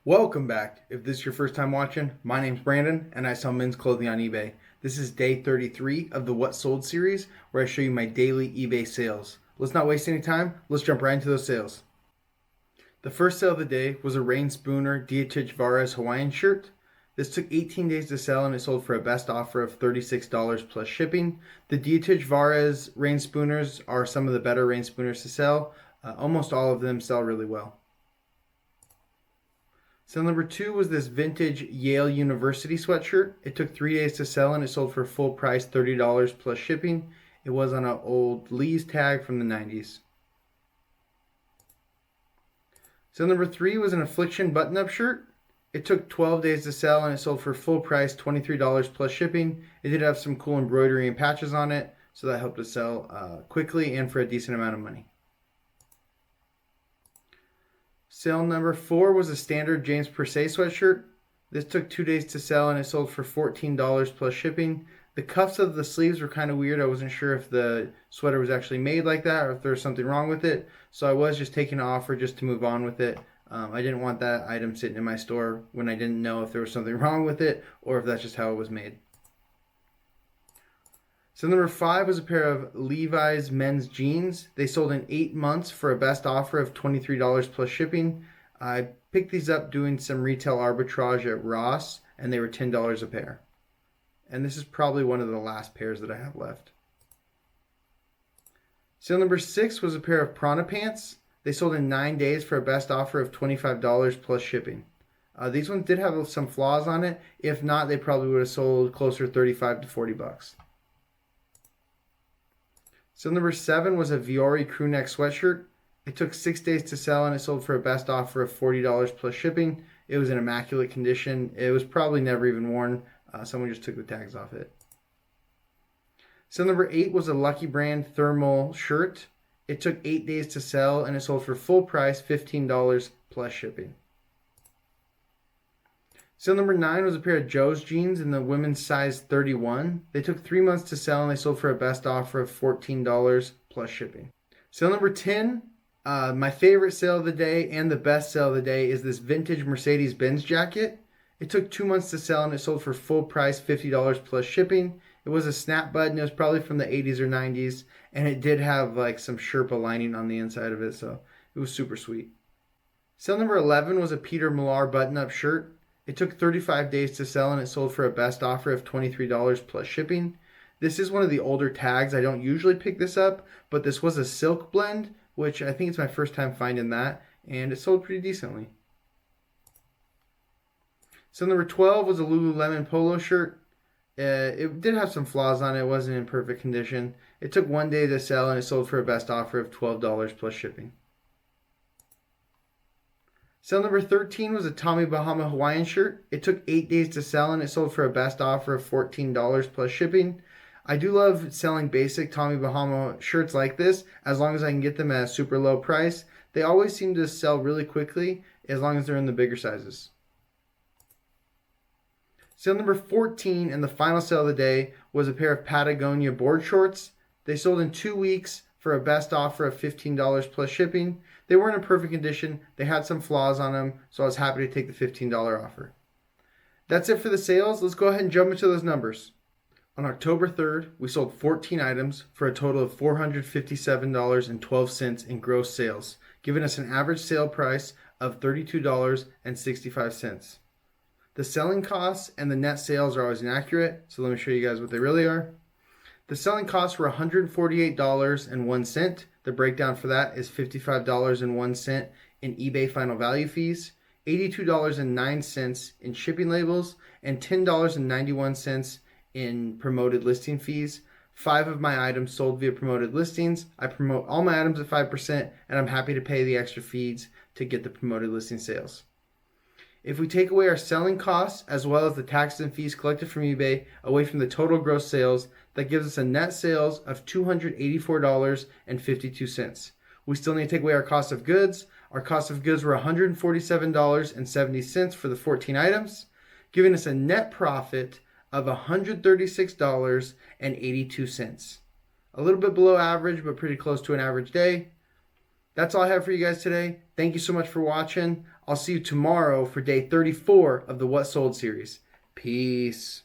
Welcome back. If this is your first time watching, my name's Brandon and I sell men's clothing on eBay. This is day 33 of the What Sold series where I show you my daily eBay sales. Let's not waste any time. Let's jump right into those sales. The first sale of the day was a Rain Spooner Dietrich Varese Hawaiian shirt. This took 18 days to sell and it sold for a best offer of $36 plus shipping. The Dietrich Varese Rain Spooners are some of the better Rain Spooners to sell. Almost all of them sell really well. Sale number 2 was this vintage Yale University sweatshirt. It took 3 days to sell and it sold for full price $30 plus shipping. It was on an old Lee's tag from the 90s. Sale number 3 was an Affliction button-up shirt. It took 12 days to sell and it sold for full price $23 plus shipping. It did have some cool embroidery and patches on it, so that helped it sell quickly and for a decent amount of money. Sale number 4 was a standard James Persay sweatshirt. This took 2 days to sell and it sold for $14 plus shipping. The cuffs of the sleeves were kind of weird. I wasn't sure if the sweater was actually made like that or if there was something wrong with it. So I was just taking an offer just to move on with it. I didn't want that item sitting in my store when I didn't know if there was something wrong with it or if that's just how it was made. So number 5 was a pair of Levi's men's jeans. They sold in 8 months for a best offer of $23 plus shipping. I picked these up doing some retail arbitrage at Ross, and they were $10 a pair. And this is probably one of the last pairs that I have left. Sale number 6 was a pair of Prana pants. They sold in 9 days for a best offer of $25 plus shipping. These ones did have some flaws on it. If not, they probably would have sold closer to $35 to $40. So number 7 was a Viore crew neck sweatshirt. It took 6 days to sell and it sold for a best offer of $40 plus shipping. It was in immaculate condition. It was probably never even worn. Someone just took the tags off it. So number 8 was a Lucky Brand thermal shirt. It took 8 days to sell and it sold for full price $15 plus shipping. Sale number 9 was a pair of Joe's jeans in the women's size 31. They took 3 months to sell and they sold for a best offer of $14 plus shipping. Sale number 10, my favorite sale of the day and the best sale of the day is this vintage Mercedes-Benz jacket. It took 2 months to sell and it sold for full price $50 plus shipping. It was a snap button. It was probably from the 80s or 90s, and it did have like some Sherpa lining on the inside of it, so it was super sweet. Sale number 11 was a Peter Millar button-up shirt. It took 35 days to sell and it sold for a best offer of $23 plus shipping. This is one of the older tags. I don't usually pick this up, but this was a silk blend, which I think it's my first time finding that, and it sold pretty decently. So number 12 was a Lululemon polo shirt. It did have some flaws on it. It wasn't in perfect condition. It took 1 day to sell and it sold for a best offer of $12 plus shipping. Sale number 13 was a Tommy Bahama Hawaiian shirt. It took 8 days to sell and it sold for a best offer of $14 plus shipping. I do love selling basic Tommy Bahama shirts like this as long as I can get them at a super low price. They always seem to sell really quickly as long as they're in the bigger sizes. Sale number 14 and the final sale of the day was a pair of Patagonia board shorts. They sold in 2 weeks for a best offer of $15 plus shipping. They weren't in perfect condition. They had some flaws on them, so I was happy to take the $15 offer. That's it for the sales. Let's go ahead and jump into those numbers. On October 3rd, we sold 14 items for a total of $457.12 in gross sales, giving us an average sale price of $32.65. The selling costs and the net sales are always inaccurate, so let me show you guys what they really are. The selling costs were $148.01. The breakdown for that is $55.01 in eBay final value fees, $82.09 in shipping labels, and $10.91 in promoted listing fees. 5 of my items sold via promoted listings. I promote all my items at 5%, and I'm happy to pay the extra fees to get the promoted listing sales. If we take away our selling costs as well as the taxes and fees collected from eBay away from the total gross sales, that gives us a net sales of $284.52. We still need to take away our cost of goods. Our cost of goods were $147.70 for the 14 items, giving us a net profit of $136.82. A little bit below average, but pretty close to an average day. That's all I have for you guys today. Thank you so much for watching. I'll see you tomorrow for day 34 of the What Sold series. Peace.